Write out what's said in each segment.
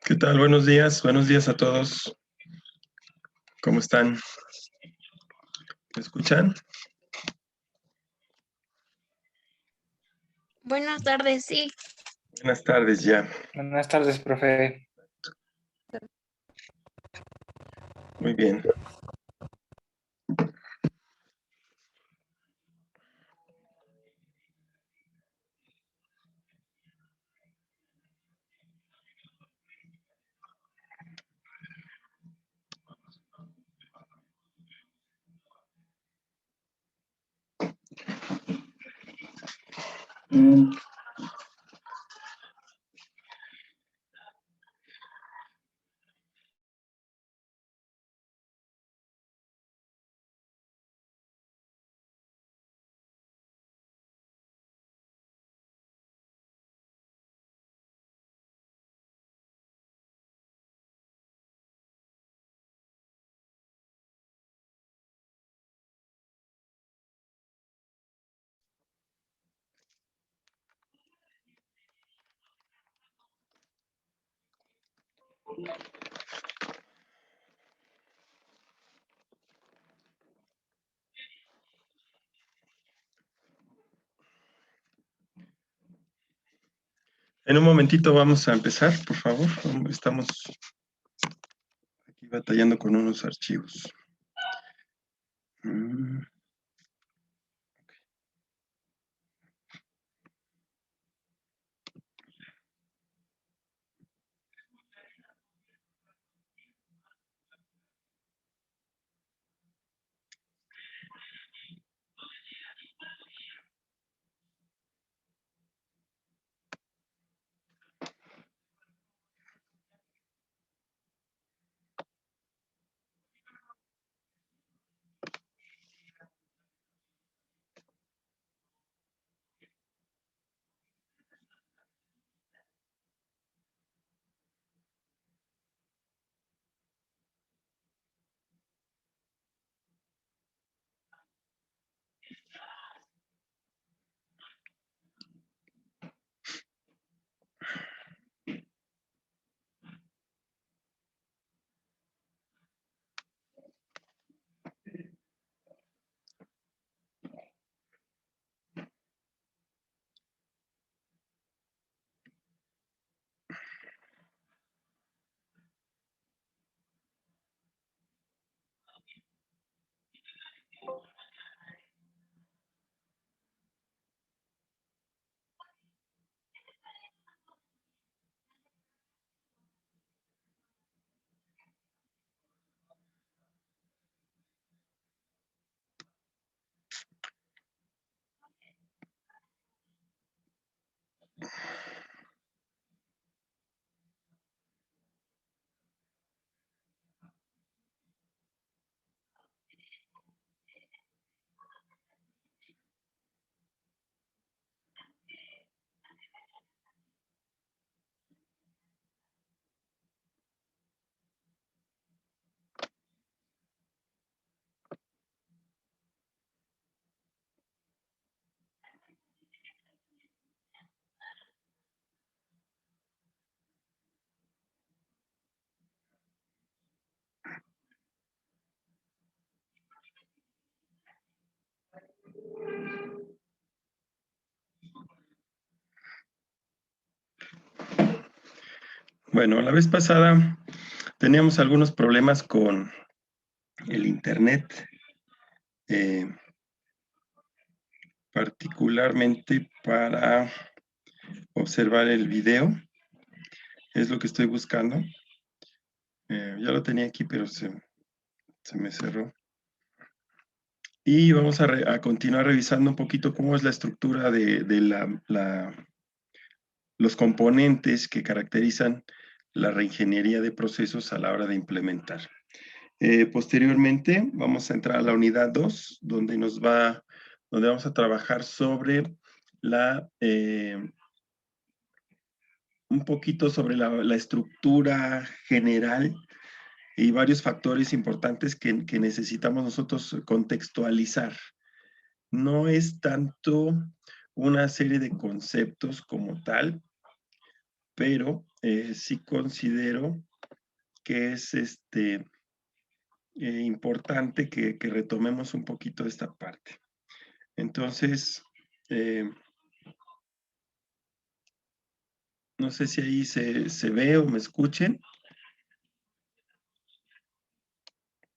¿Qué tal? Buenos días a todos. ¿Cómo están? ¿Me escuchan? Buenas tardes, sí. Buenas tardes ya. Buenas tardes, profe. Muy bien. En un momentito vamos a empezar, por favor. Estamos aquí batallando con unos archivos. Bueno, la vez pasada teníamos algunos problemas con el internet, particularmente para observar el video. Es lo que estoy buscando. Ya lo tenía aquí, pero se me cerró. Y vamos a continuar revisando un poquito cómo es la estructura de los componentes que caracterizan la reingeniería de procesos a la hora de implementar. Posteriormente vamos a entrar a la unidad 2, donde vamos a trabajar sobre un poquito sobre la estructura general y varios factores importantes que necesitamos nosotros contextualizar. No es tanto una serie de conceptos como tal, pero sí considero que es importante que retomemos un poquito esta parte. Entonces, no sé si ahí se ve o me escuchen,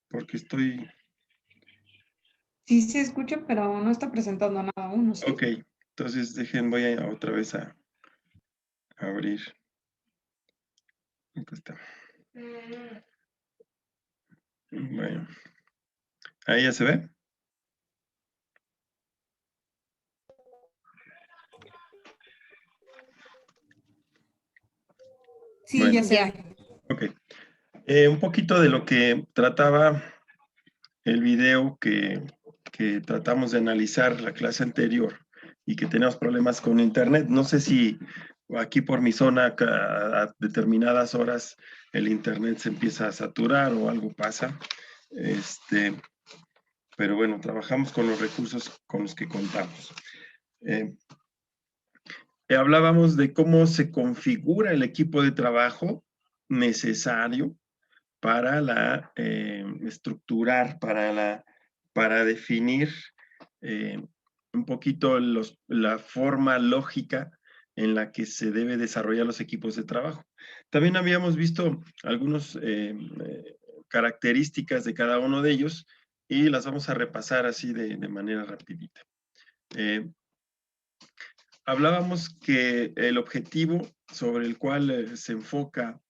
porque estoy... Sí se escucha, pero no está presentando nada aún, ¿no? ¿Sí? Ok, entonces voy otra vez a abrir. Acá está. Bueno, ahí ya se ve. Sí, Bueno, ya se ve. ok. Un poquito de lo que trataba el video que tratamos de analizar la clase anterior y que tenemos problemas con internet. No sé si aquí por mi zona a determinadas horas el internet se empieza a saturar o algo pasa. Pero bueno, trabajamos con los recursos con los que contamos. Hablábamos de cómo se configura el equipo de trabajo necesario para estructurar, para definir un poquito la forma lógica en la que se debe desarrollar los equipos de trabajo. También habíamos visto algunas características de cada uno de ellos y las vamos a repasar así de manera rapidita. Hablábamos que el objetivo sobre el cual se enfoca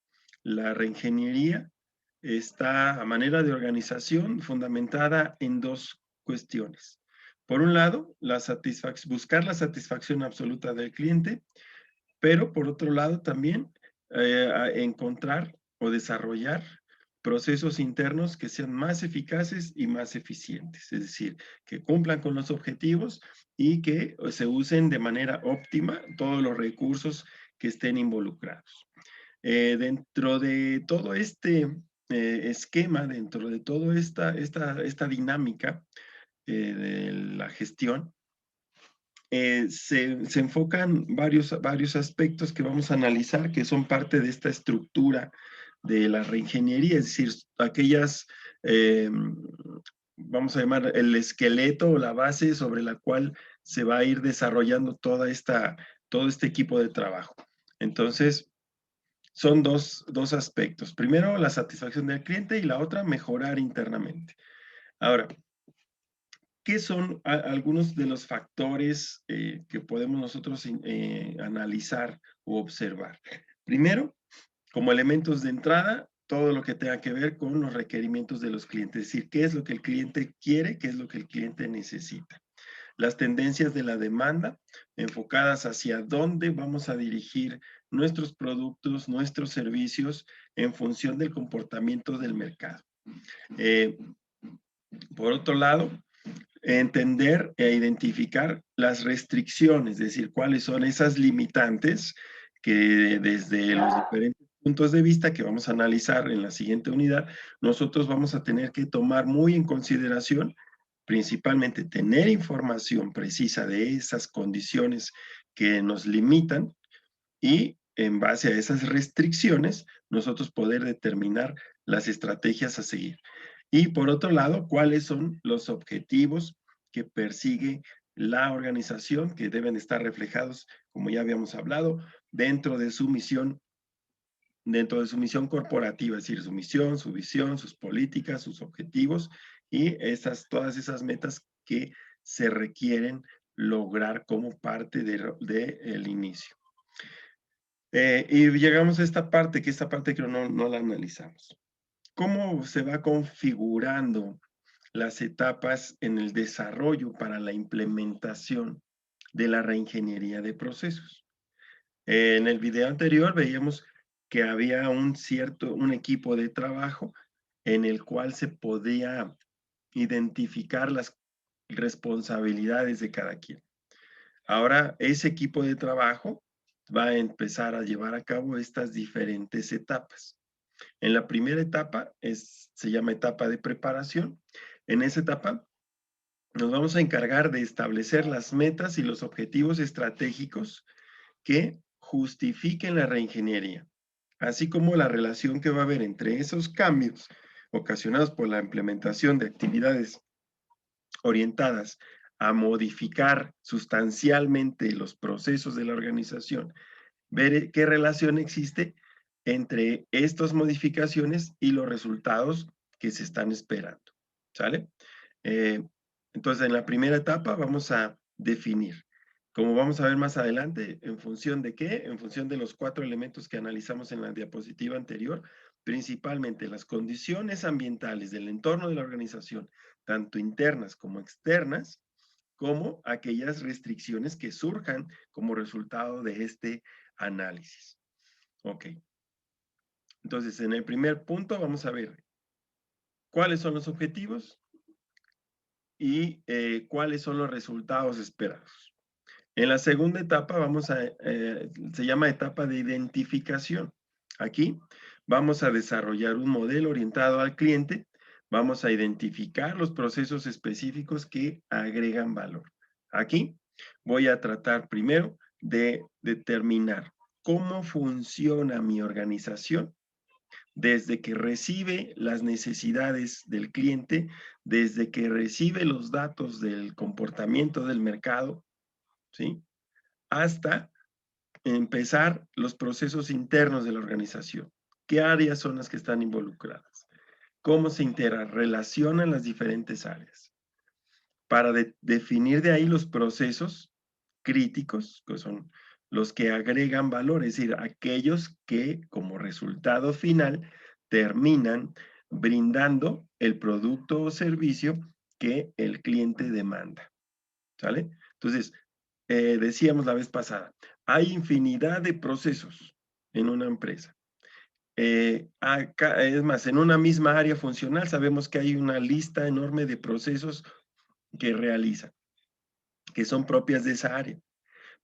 la reingeniería está a manera de organización fundamentada en dos cuestiones. Por un lado, buscar la satisfacción absoluta del cliente, pero por otro lado también encontrar o desarrollar procesos internos que sean más eficaces y más eficientes, es decir, que cumplan con los objetivos y que se usen de manera óptima todos los recursos que estén involucrados. Dentro de todo este esquema, dentro de toda esta dinámica de la gestión, se enfocan varios aspectos que vamos a analizar que son parte de esta estructura de la reingeniería, es decir, aquellas, vamos a llamar el esqueleto o la base sobre la cual se va a ir desarrollando todo este equipo de trabajo. Entonces, son dos aspectos. Primero, la satisfacción del cliente y la otra, mejorar internamente. Ahora, ¿qué son algunos de los factores que podemos nosotros analizar o observar? Primero, como elementos de entrada, todo lo que tenga que ver con los requerimientos de los clientes, es decir, qué es lo que el cliente quiere, qué es lo que el cliente necesita. Las tendencias de la demanda enfocadas hacia dónde vamos a dirigir nuestros productos, nuestros servicios en función del comportamiento del mercado. Por otro lado, entender e identificar las restricciones, es decir, cuáles son esas limitantes que desde los diferentes puntos de vista que vamos a analizar en la siguiente unidad, nosotros vamos a tener que tomar muy en consideración, principalmente tener información precisa de esas condiciones que nos limitan y en base a esas restricciones, nosotros poder determinar las estrategias a seguir. Y por otro lado, cuáles son los objetivos que persigue la organización que deben estar reflejados, como ya habíamos hablado, dentro de su misión corporativa, es decir, su misión, su visión, sus políticas, sus objetivos y todas esas metas que se requieren lograr como parte del inicio. Y llegamos a esta parte, que esta parte que no la analizamos. ¿Cómo se va configurando las etapas en el desarrollo para la implementación de la reingeniería de procesos? En el video anterior veíamos que había un equipo de trabajo en el cual se podía identificar las responsabilidades de cada quien. Ahora, ese equipo de trabajo va a empezar a llevar a cabo estas diferentes etapas. En la primera etapa se llama etapa de preparación. En esa etapa nos vamos a encargar de establecer las metas y los objetivos estratégicos que justifiquen la reingeniería, así como la relación que va a haber entre esos cambios ocasionados por la implementación de actividades orientadas a modificar sustancialmente los procesos de la organización, ver qué relación existe entre estas modificaciones y los resultados que se están esperando, ¿sale? Entonces, en la primera etapa vamos a definir, como vamos a ver más adelante, ¿en función de qué? En función de los 4 elementos que analizamos en la diapositiva anterior, principalmente las condiciones ambientales del entorno de la organización, tanto internas como externas, como aquellas restricciones que surjan como resultado de este análisis. Ok. Entonces, en el primer punto vamos a ver cuáles son los objetivos y cuáles son los resultados esperados. En la segunda etapa se llama etapa de identificación. Aquí vamos a desarrollar un modelo orientado al cliente, vamos a identificar los procesos específicos que agregan valor. Aquí voy a tratar primero de determinar cómo funciona mi organización desde que recibe las necesidades del cliente, desde que recibe los datos del comportamiento del mercado, ¿sí? Hasta empezar los procesos internos de la organización. ¿Qué áreas son las que están involucradas? ¿Cómo se interrelacionan las diferentes áreas? Para definir de ahí los procesos críticos, que son los que agregan valor, es decir, aquellos que como resultado final terminan brindando el producto o servicio que el cliente demanda. ¿Sale? Entonces, decíamos la vez pasada, hay infinidad de procesos en una empresa. Es más, en una misma área funcional sabemos que hay una lista enorme de procesos que realizan, que son propias de esa área.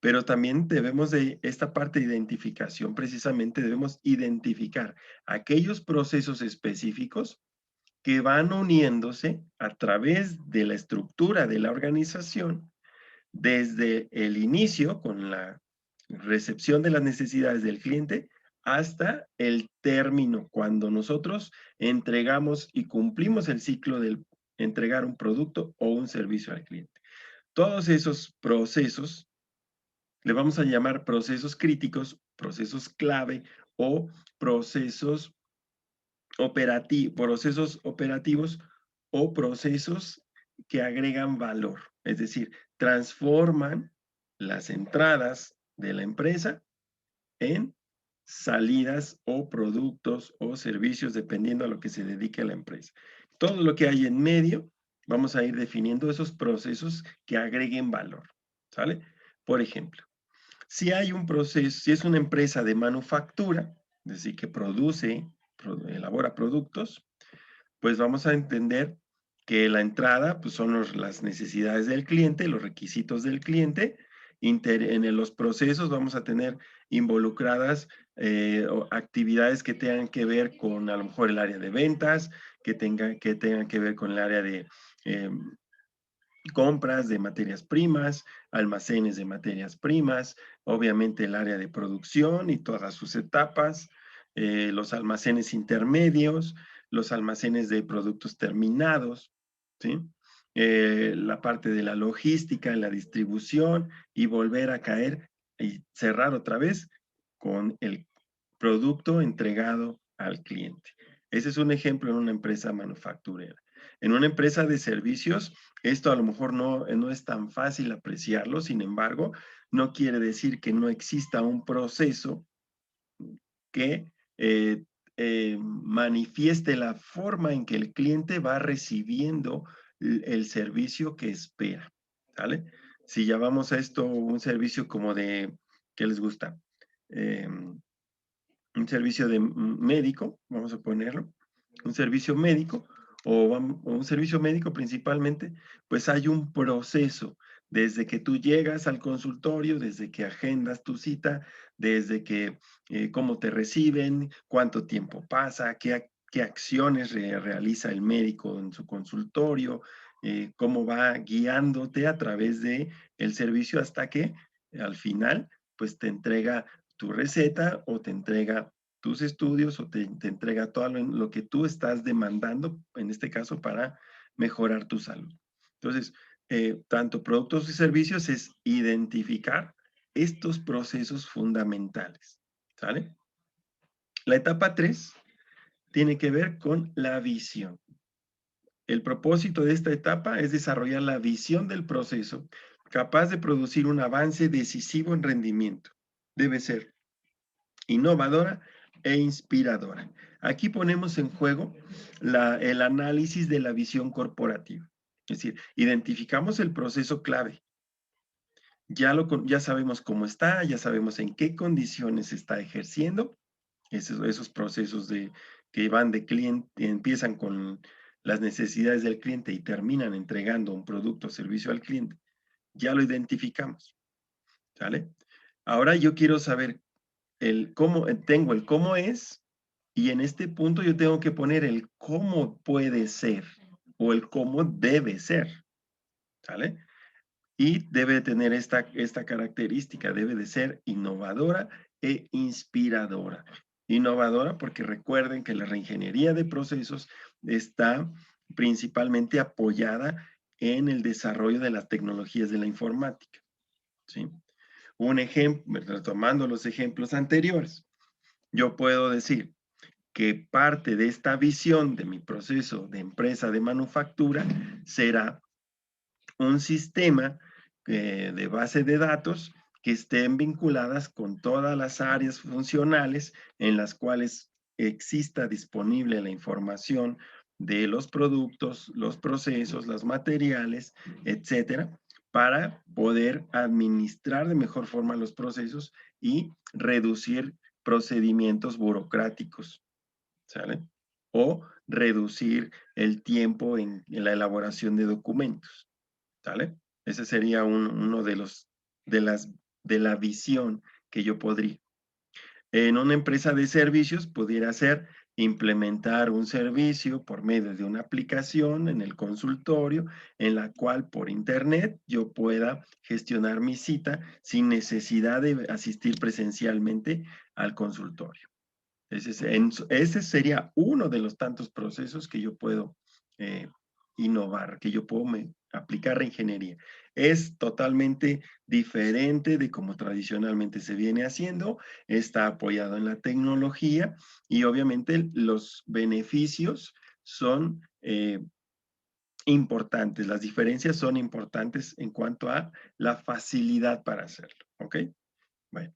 Pero también debemos de esta parte de identificación, precisamente debemos identificar aquellos procesos específicos que van uniéndose a través de la estructura de la organización desde el inicio con la recepción de las necesidades del cliente hasta el término, cuando nosotros entregamos y cumplimos el ciclo del entregar un producto o un servicio al cliente. Todos esos procesos le vamos a llamar procesos críticos, procesos clave o procesos operativos o procesos que agregan valor, es decir, transforman las entradas de la empresa en salidas o productos o servicios, dependiendo a lo que se dedique a la empresa. Todo lo que hay en medio, vamos a ir definiendo esos procesos que agreguen valor, ¿sale? Por ejemplo, si hay un proceso, si es una empresa de manufactura, es decir, que elabora productos, pues vamos a entender que la entrada pues son las necesidades del cliente, los requisitos del cliente. En los procesos vamos a tener involucradas actividades que tengan que ver con a lo mejor el área de ventas, que tengan que ver con el área de compras de materias primas, almacenes de materias primas, obviamente el área de producción y todas sus etapas, los almacenes intermedios, los almacenes de productos terminados, ¿sí? La parte de la logística, la distribución y volver a caer y cerrar otra vez con el producto entregado al cliente. Ese es un ejemplo en una empresa manufacturera. En una empresa de servicios, esto a lo mejor no es tan fácil apreciarlo, sin embargo, no quiere decir que no exista un proceso que manifieste la forma en que el cliente va recibiendo el servicio que espera, ¿vale? Si llamamos a esto un servicio como de, ¿qué les gusta? un servicio de médico, vamos a ponerlo, un servicio médico, o un servicio médico principalmente, pues hay un proceso desde que tú llegas al consultorio, desde que agendas tu cita, desde que cómo te reciben, cuánto tiempo pasa, qué acciones realiza el médico en su consultorio, cómo va guiándote a través de el servicio hasta que al final pues te entrega tu receta o te entrega tus estudios o te entrega todo lo que tú estás demandando, en este caso, para mejorar tu salud. Entonces, tanto productos y servicios es identificar estos procesos fundamentales, ¿sale? La etapa 3 tiene que ver con la visión. El propósito de esta etapa es desarrollar la visión del proceso capaz de producir un avance decisivo en rendimiento. Debe ser innovadora e inspiradora. Aquí ponemos en juego el análisis de la visión corporativa. Es decir, identificamos el proceso clave. Ya sabemos cómo está, ya sabemos en qué condiciones se está ejerciendo. Esos procesos que van de cliente, empiezan con las necesidades del cliente y terminan entregando un producto o servicio al cliente. Ya lo identificamos. ¿Sale? Ahora yo quiero saber tengo el cómo es, y en este punto yo tengo que poner el cómo puede ser o el cómo debe ser, ¿sale? Y debe tener esta característica, debe de ser innovadora e inspiradora. Innovadora porque recuerden que la reingeniería de procesos está principalmente apoyada en el desarrollo de las tecnologías de la informática, ¿sí? Un ejemplo, retomando los ejemplos anteriores, yo puedo decir que parte de esta visión de mi proceso de empresa de manufactura será un sistema de base de datos que estén vinculadas con todas las áreas funcionales en las cuales exista disponible la información de los productos, los procesos, los materiales, etcétera, para poder administrar de mejor forma los procesos y reducir procedimientos burocráticos, ¿sale? O reducir el tiempo en la elaboración de documentos, ¿sale? Ese sería uno de la visión que yo podría. En una empresa de servicios pudiera ser implementar un servicio por medio de una aplicación en el consultorio en la cual por internet yo pueda gestionar mi cita sin necesidad de asistir presencialmente al consultorio. Ese sería uno de los tantos procesos que yo puedo innovar, que yo puedo aplicar reingeniería. Es totalmente diferente de como tradicionalmente se viene haciendo, está apoyado en la tecnología y obviamente los beneficios son importantes, las diferencias son importantes en cuanto a la facilidad para hacerlo, ¿ok? Bueno,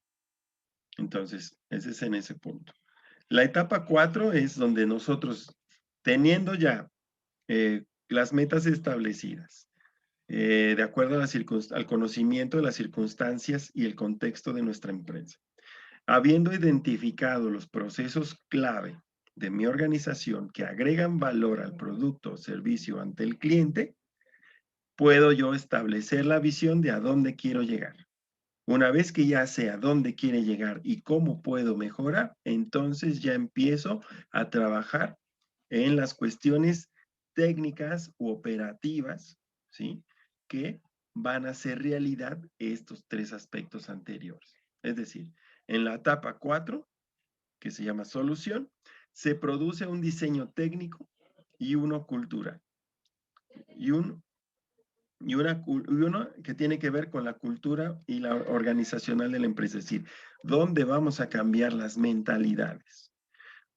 entonces, ese es en ese punto. La etapa 4 es donde nosotros, teniendo ya las metas establecidas, de acuerdo al conocimiento de las circunstancias y el contexto de nuestra empresa, habiendo identificado los procesos clave de mi organización que agregan valor al producto o servicio ante el cliente, puedo yo establecer la visión de a dónde quiero llegar. Una vez que ya sé a dónde quiere llegar y cómo puedo mejorar, entonces ya empiezo a trabajar en las cuestiones técnicas u operativas, ¿sí? Que van a hacer realidad estos tres aspectos anteriores. Es decir, en la etapa 4, que se llama solución, se produce un diseño técnico y uno cultural. Y uno que tiene que ver con la cultura y la organizacional de la empresa, es decir, ¿dónde vamos a cambiar las mentalidades?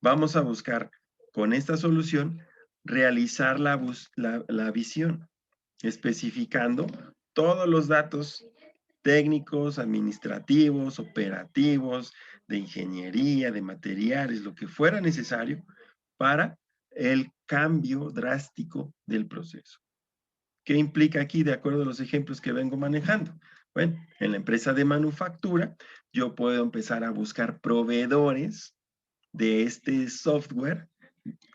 Vamos a buscar con esta solución realizar la visión, especificando todos los datos técnicos, administrativos, operativos, de ingeniería, de materiales, lo que fuera necesario para el cambio drástico del proceso. ¿Qué implica aquí de acuerdo a los ejemplos que vengo manejando? Bueno, en la empresa de manufactura yo puedo empezar a buscar proveedores de este software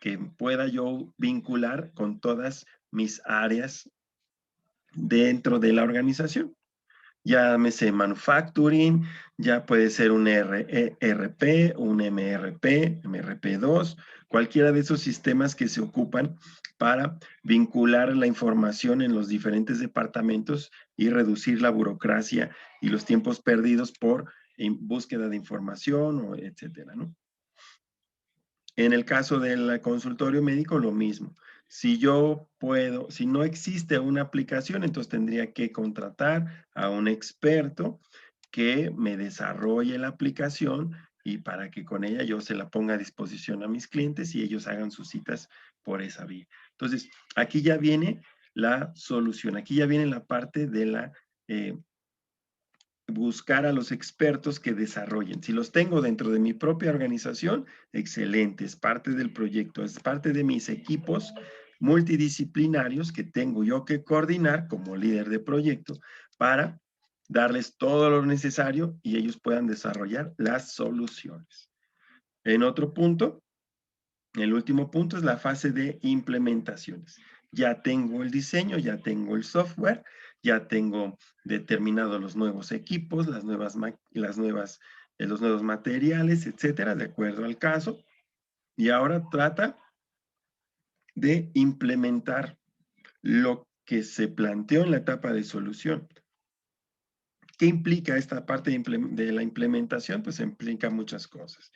que pueda yo vincular con todas mis áreas dentro de la organización. Llámese manufacturing, ya puede ser un ERP, un MRP, MRP2, cualquiera de esos sistemas que se ocupan para vincular la información en los diferentes departamentos y reducir la burocracia y los tiempos perdidos por búsqueda de información, o etcétera, ¿no? En el caso del consultorio médico, lo mismo. Si no existe una aplicación, entonces tendría que contratar a un experto que me desarrolle la aplicación y para que con ella yo se la ponga a disposición a mis clientes y ellos hagan sus citas por esa vía. Entonces, aquí ya viene la solución, aquí ya viene la parte de la buscar a los expertos que desarrollen. Si los tengo dentro de mi propia organización, excelente, es parte del proyecto, es parte de mis equipos multidisciplinarios que tengo yo que coordinar como líder de proyecto para darles todo lo necesario y ellos puedan desarrollar las soluciones. En otro punto, el último punto es la fase de implementaciones. Ya tengo el diseño, ya tengo el software, ya tengo determinados los nuevos equipos, los nuevos materiales, etcétera, de acuerdo al caso. Y ahora trata de implementar lo que se planteó en la etapa de solución. ¿Qué implica esta parte de la implementación? Pues implica muchas cosas.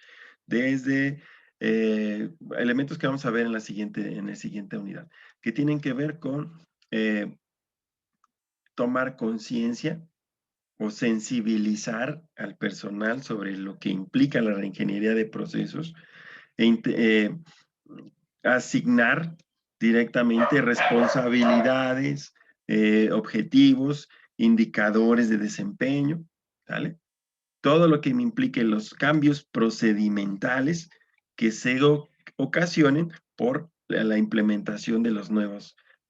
Desde elementos que vamos a ver en la siguiente unidad, que tienen que ver con tomar conciencia o sensibilizar al personal sobre lo que implica la reingeniería de procesos, asignar directamente responsabilidades, objetivos, indicadores de desempeño, ¿vale? Todo lo que me implique los cambios procedimentales que se ocasionen por la implementación de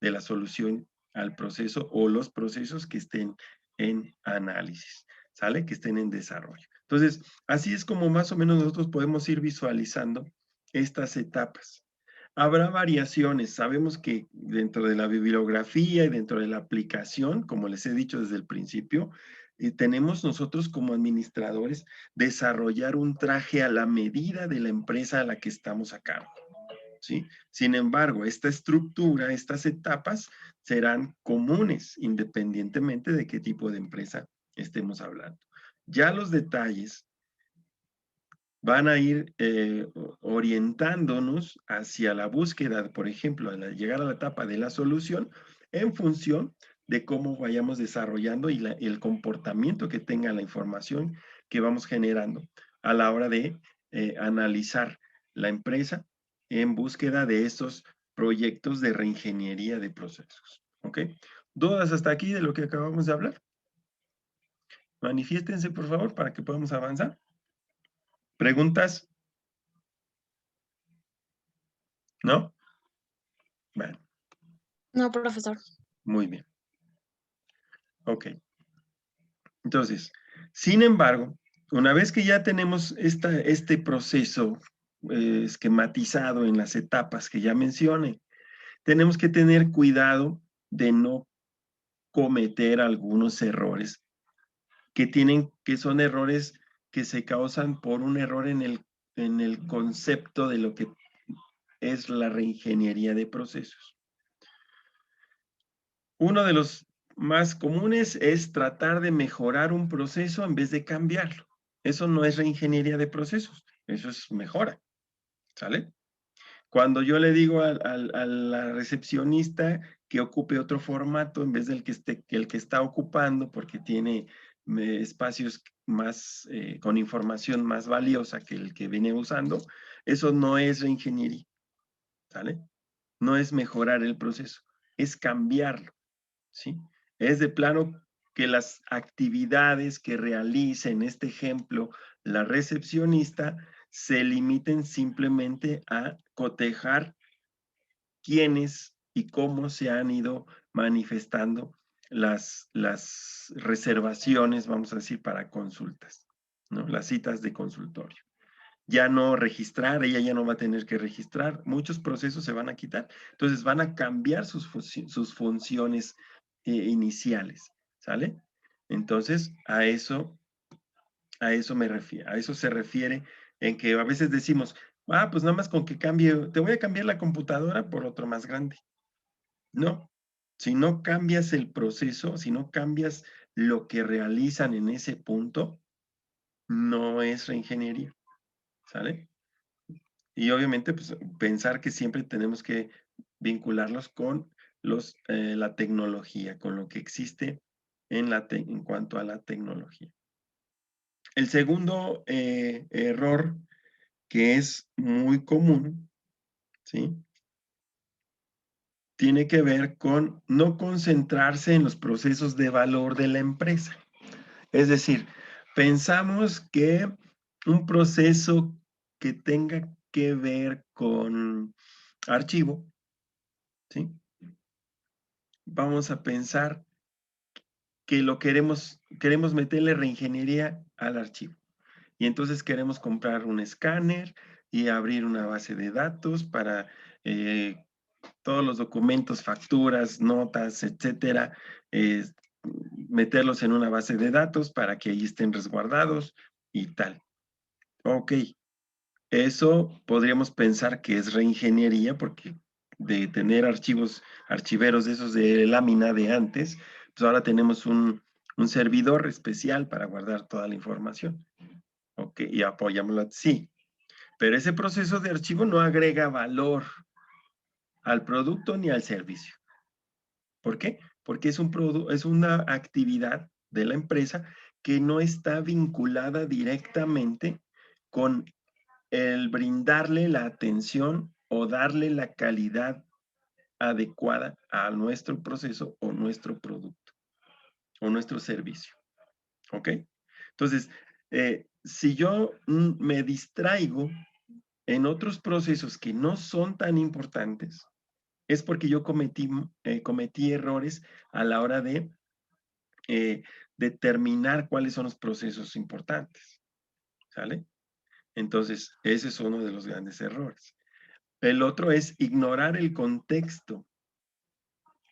de la solución al proceso o los procesos que estén en análisis, ¿sale? Que estén en desarrollo. Entonces, así es como más o menos nosotros podemos ir visualizando estas etapas. Habrá variaciones. Sabemos que dentro de la bibliografía y dentro de la aplicación, como les he dicho desde el principio, tenemos nosotros como administradores desarrollar un traje a la medida de la empresa a la que estamos a cargo, ¿sí? Sin embargo, esta estructura, estas etapas serán comunes independientemente de qué tipo de empresa estemos hablando. Ya los detalles van a ir orientándonos hacia la búsqueda, por ejemplo, al llegar a la etapa de la solución, en función de cómo vayamos desarrollando y el comportamiento que tenga la información que vamos generando a la hora de analizar la empresa en búsqueda de estos proyectos de reingeniería de procesos. ¿Ok? ¿Dudas hasta aquí de lo que acabamos de hablar? Manifiéstense, por favor, para que podamos avanzar. ¿Preguntas? ¿No? Bueno, No, profesor. muy bien. Ok. Entonces, sin embargo, una vez que ya tenemos este proceso esquematizado en las etapas que ya mencioné, tenemos que tener cuidado de no cometer algunos errores que son errores que se causan por un error en el concepto de lo que es la reingeniería de procesos. Uno de los más comunes es tratar de mejorar un proceso en vez de cambiarlo. Eso no es reingeniería de procesos, eso es mejora, ¿sale? Cuando yo le digo a la recepcionista que ocupe otro formato en vez del que el que está ocupando porque tiene espacios más con información más valiosa que el que viene usando, eso no es reingeniería, ¿sale? No es mejorar el proceso, es cambiarlo, ¿sí? Es de plano que las actividades que realice, en este ejemplo, la recepcionista, se limiten simplemente a cotejar quiénes y cómo se han ido manifestando las reservaciones, vamos a decir, para consultas, ¿no? Las citas de consultorio. ya no registrar, ella ya no va a tener que registrar, muchos procesos se van a quitar, entonces van a cambiar sus funciones iniciales, ¿sale? Entonces, a eso me refiero, a eso se refiere en que a veces decimos, pues nada más con que cambie, te voy a cambiar la computadora por otro más grande. No, si no cambias el proceso, si no cambias lo que realizan en ese punto, no es reingeniería, ¿sale? Y obviamente, pues, pensar que siempre tenemos que vincularlos con la tecnología, con lo que existe en cuanto a la tecnología. El segundo error que es muy común, ¿sí? Tiene que ver con no concentrarse en los procesos de valor de la empresa. Es decir, pensamos que un proceso que tenga que ver con archivo, ¿sí? Vamos a pensar que queremos meterle reingeniería al archivo. Y entonces queremos comprar un escáner y abrir una base de datos para todos los documentos, facturas, notas, etcétera, meterlos en una base de datos para que ahí estén resguardados y tal. Ok, eso podríamos pensar que es reingeniería porque de tener archiveros de esos de lámina de antes, pues ahora tenemos un servidor especial para guardar toda la información. Ok, y apoyámoslo, sí. Pero ese proceso de archivo no agrega valor al producto ni al servicio. ¿Por qué? Porque es una actividad de la empresa que no está vinculada directamente con el brindarle la atención o darle la calidad adecuada a nuestro proceso o nuestro producto o nuestro servicio. ¿Ok? Entonces, si yo me distraigo en otros procesos que no son tan importantes, es porque yo cometí errores a la hora de determinar cuáles son los procesos importantes. ¿Sale? Entonces, ese es uno de los grandes errores. El otro es ignorar el contexto,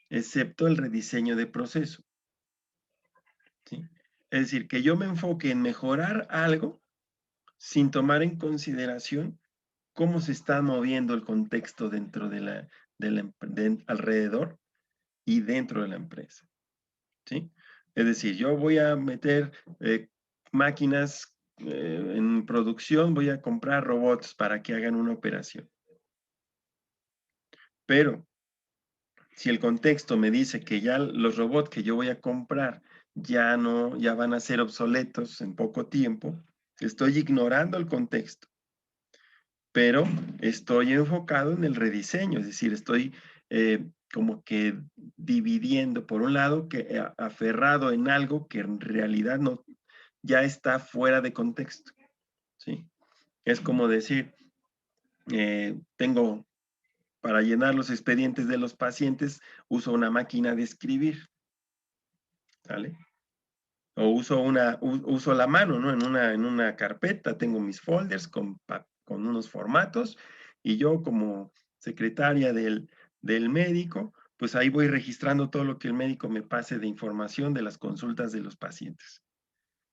excepto el rediseño de proceso. ¿Sí? Es decir, que yo me enfoque en mejorar algo sin tomar en consideración cómo se está moviendo el contexto dentro alrededor y dentro de la empresa. ¿Sí? Es decir, yo voy a meter máquinas en producción, voy a comprar robots para que hagan una operación. Pero si el contexto me dice que ya los robots que yo voy a comprar ya van a ser obsoletos en poco tiempo, estoy ignorando el contexto, pero estoy enfocado en el rediseño, es decir, estoy como que dividiendo, por un lado, aferrado en algo que en realidad no, ya está fuera de contexto, ¿sí? Es como decir, para llenar los expedientes de los pacientes, uso una máquina de escribir, ¿sale? O uso la mano, ¿no? En una carpeta tengo mis folders con unos formatos y yo como secretaria del médico, pues ahí voy registrando todo lo que el médico me pase de información de las consultas de los pacientes.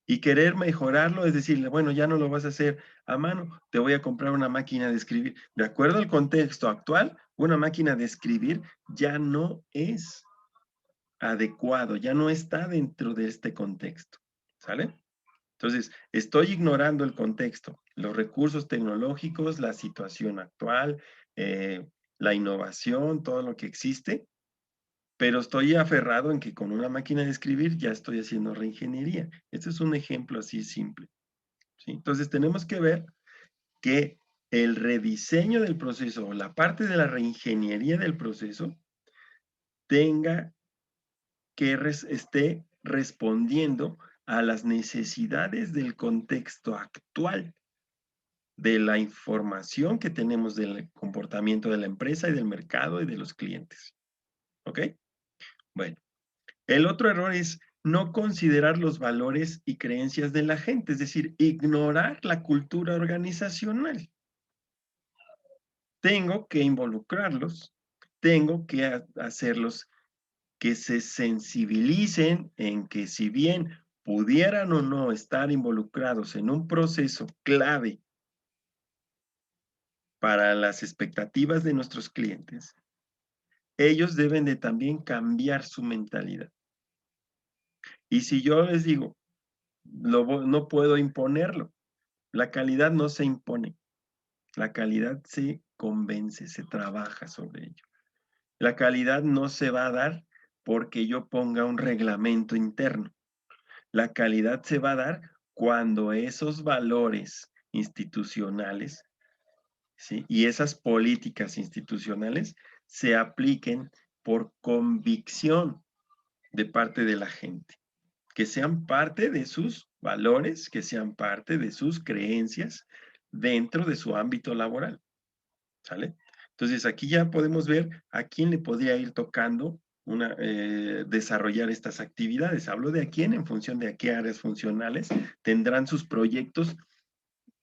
Y querer mejorarlo, es decirle, bueno, ya no lo vas a hacer a mano, te voy a comprar una máquina de escribir. De acuerdo al contexto actual, una máquina de escribir ya no es adecuado, ya no está dentro de este contexto, ¿sale? Entonces, estoy ignorando el contexto, los recursos tecnológicos, la situación actual, la innovación, todo lo que existe, pero estoy aferrado en que con una máquina de escribir ya estoy haciendo reingeniería. Este es un ejemplo así simple, ¿sí? Entonces, tenemos que ver que el rediseño del proceso o la parte de la reingeniería del proceso tenga que esté respondiendo a las necesidades del contexto actual, de la información que tenemos del comportamiento de la empresa y del mercado y de los clientes. ¿Ok? Bueno, el otro error es no considerar los valores y creencias de la gente, es decir, ignorar la cultura organizacional. Tengo que involucrarlos, tengo que hacerlos que se sensibilicen en que si bien pudieran o no estar involucrados en un proceso clave para las expectativas de nuestros clientes, ellos deben de también cambiar su mentalidad. Y si yo les digo, no puedo imponerlo, la calidad no se impone, la calidad se convence, se trabaja sobre ello. La calidad no se va a dar porque yo ponga un reglamento interno. La calidad se va a dar cuando esos valores institucionales, ¿sí?, y esas políticas institucionales se apliquen por convicción de parte de la gente, que sean parte de sus valores, que sean parte de sus creencias dentro de su ámbito laboral, ¿sale? Entonces aquí ya podemos ver a quién le podría ir tocando desarrollar estas actividades. Hablo de a quién en función de a qué áreas funcionales tendrán sus proyectos,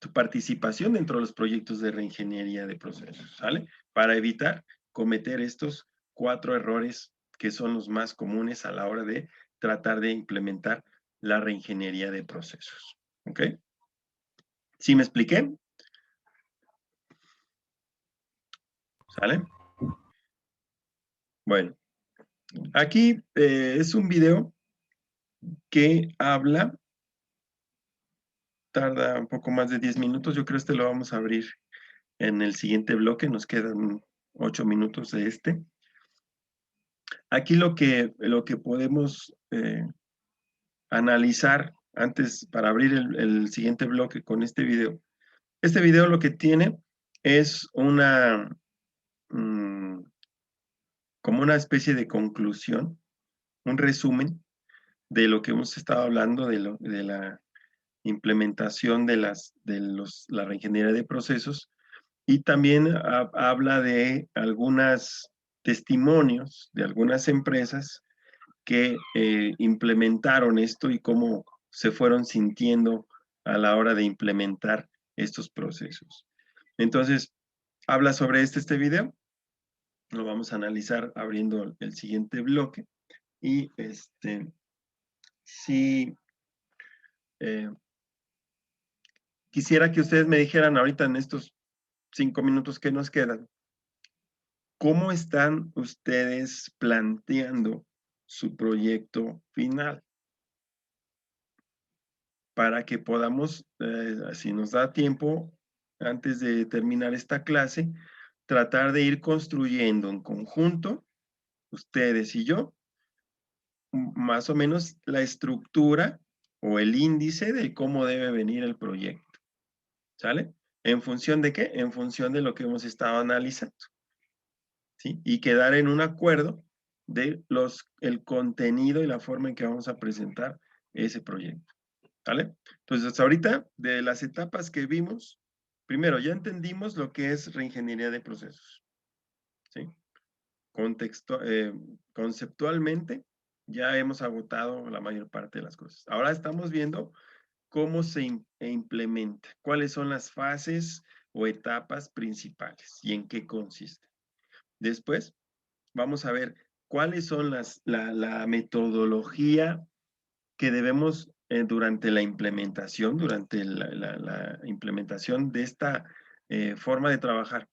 su participación dentro de los proyectos de reingeniería de procesos, ¿sale? Para evitar cometer estos 4 errores que son los más comunes a la hora de tratar de implementar la reingeniería de procesos, ¿ok? ¿Sí me expliqué? ¿Sale? Bueno, aquí es un video que habla, tarda un poco más de 10 minutos, yo creo este lo vamos a abrir en el siguiente bloque, nos quedan 8 minutos de este. Aquí lo que podemos analizar antes, para abrir el siguiente bloque con este video lo que tiene es como una especie de conclusión, un resumen de lo que hemos estado hablando de la implementación de la reingeniería de procesos, y también habla de algunos testimonios de algunas empresas que implementaron esto y cómo se fueron sintiendo a la hora de implementar estos procesos. Entonces, habla sobre este video, lo vamos a analizar abriendo el siguiente bloque, y sí, quisiera que ustedes me dijeran ahorita en estos 5 minutos que nos quedan, ¿cómo están ustedes planteando su proyecto final? Para que podamos, si nos da tiempo, antes de terminar esta clase, tratar de ir construyendo en conjunto, ustedes y yo, más o menos la estructura o el índice de cómo debe venir el proyecto, ¿sale? ¿En función de qué? En función de lo que hemos estado analizando, ¿sí? Y quedar en un acuerdo de el contenido y la forma en que vamos a presentar ese proyecto, ¿vale? Entonces, hasta ahorita, de las etapas que vimos, primero, ya entendimos lo que es reingeniería de procesos, ¿sí? Conceptualmente, ya hemos agotado la mayor parte de las cosas. Ahora estamos viendo cómo se implementa, cuáles son las fases o etapas principales y en qué consiste. Después, vamos a ver cuáles son la metodología que debemos durante la implementación, la implementación de esta forma de trabajar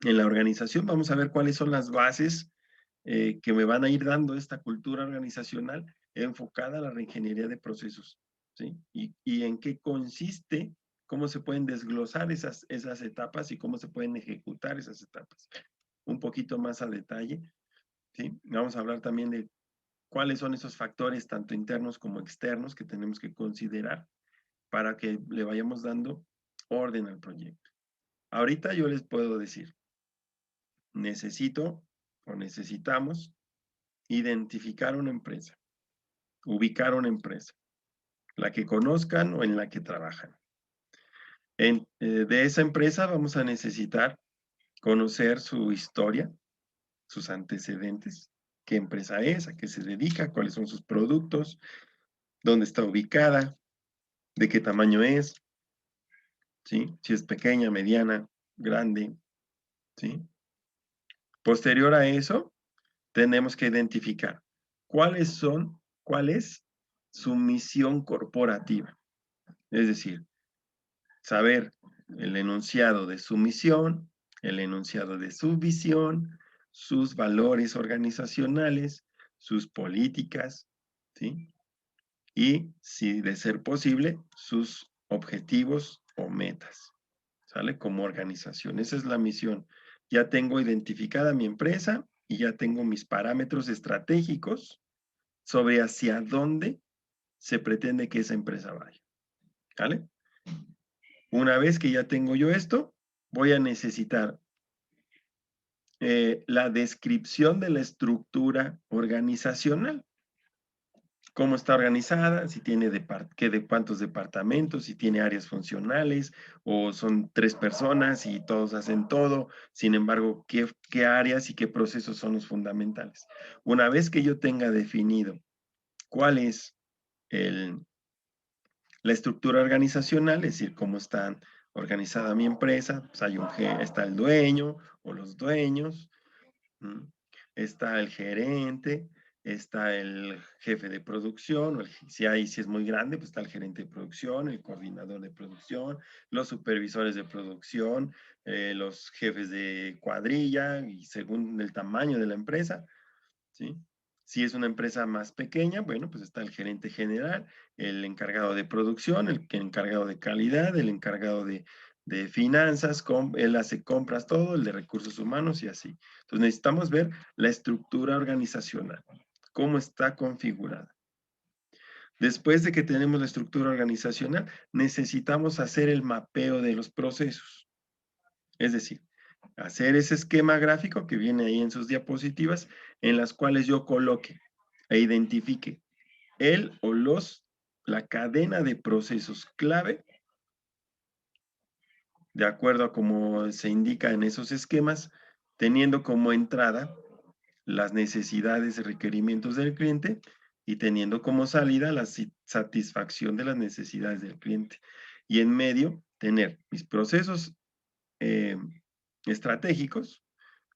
en la organización. Vamos a ver cuáles son las bases que me van a ir dando esta cultura organizacional enfocada a la reingeniería de procesos, ¿sí? Y en qué consiste, cómo se pueden desglosar esas etapas y cómo se pueden ejecutar esas etapas. Un poquito más a detalle, ¿sí? Vamos a hablar también de cuáles son esos factores, tanto internos como externos, que tenemos que considerar para que le vayamos dando orden al proyecto. Ahorita yo les puedo decir, necesitamos identificar una empresa, ubicar una empresa, la que conozcan o en la que trabajan. De esa empresa vamos a necesitar conocer su historia, sus antecedentes, qué empresa es, a qué se dedica, cuáles son sus productos, dónde está ubicada, de qué tamaño es, ¿sí? Si es pequeña, mediana, grande, ¿sí? Posterior a eso, tenemos que identificar cuál es su misión corporativa. Es decir, saber el enunciado de su misión, el enunciado de su visión, sus valores organizacionales, sus políticas, ¿sí? Y, si de ser posible, sus objetivos o metas, ¿sale? Como organización. Esa es la misión. Ya tengo identificada mi empresa y ya tengo mis parámetros estratégicos sobre hacia dónde se pretende que esa empresa vaya, ¿vale? Una vez que ya tengo yo esto, voy a necesitar la descripción de la estructura organizacional. Cómo está organizada, si tiene de cuántos departamentos, si tiene áreas funcionales, o son 3 personas y todos hacen todo. Sin embargo, qué áreas y qué procesos son los fundamentales. Una vez que yo tenga definido cuál es la estructura organizacional, es decir, cómo está organizada mi empresa, pues está el dueño o los dueños, está el gerente, está el jefe de producción, si es muy grande, pues está el gerente de producción, el coordinador de producción, los supervisores de producción, los jefes de cuadrilla, y según el tamaño de la empresa, ¿sí? Si es una empresa más pequeña, bueno, pues está el gerente general, el encargado de producción, el encargado de calidad, el encargado de finanzas, él hace compras, todo, el de recursos humanos y así. Entonces necesitamos ver la estructura organizacional, cómo está configurada. Después de que tenemos la estructura organizacional, necesitamos hacer el mapeo de los procesos. Es decir, hacer ese esquema gráfico que viene ahí en sus diapositivas, en las cuales yo coloque e identifique la cadena de procesos clave, de acuerdo a cómo se indica en esos esquemas, teniendo como entrada las necesidades y requerimientos del cliente y teniendo como salida la satisfacción de las necesidades del cliente. Y en medio, tener mis procesos estratégicos,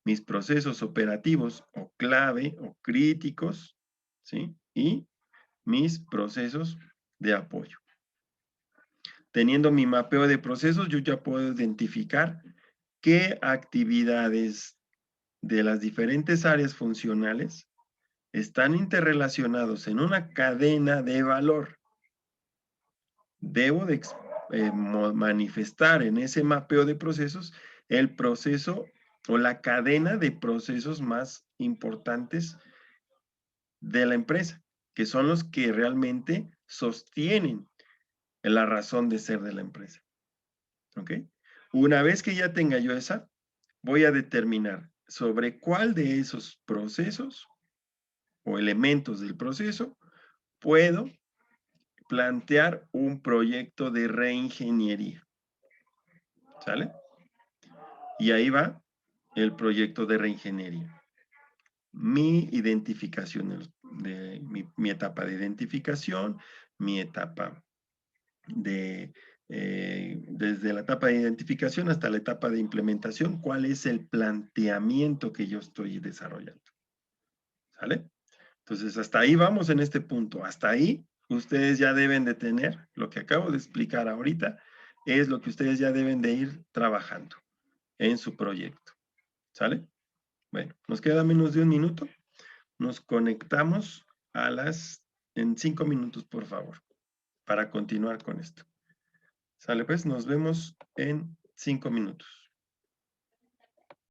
mis procesos operativos o clave o críticos, ¿sí? Y mis procesos de apoyo. Teniendo mi mapeo de procesos, yo ya puedo identificar qué actividades de las diferentes áreas funcionales están interrelacionados en una cadena de valor. Debo de manifestar en ese mapeo de procesos el proceso o la cadena de procesos más importantes de la empresa, que son los que realmente sostienen la razón de ser de la empresa. ¿Ok? Una vez que ya tenga yo esa, voy a determinar sobre cuál de esos procesos o elementos del proceso puedo plantear un proyecto de reingeniería. ¿Sale? Y ahí va el proyecto de reingeniería. Mi identificación, mi etapa de identificación, mi etapa desde la etapa de identificación hasta la etapa de implementación, cuál es el planteamiento que yo estoy desarrollando. ¿Sale? Entonces, hasta ahí vamos en este punto. Hasta ahí, ustedes ya deben de tener, lo que acabo de explicar ahorita, es lo que ustedes ya deben de ir trabajando en su proyecto. ¿Sale? Bueno, nos queda menos de 1 minuto. Nos conectamos en 5 minutos, por favor, para continuar con esto. Sale pues, nos vemos en 5 minutos.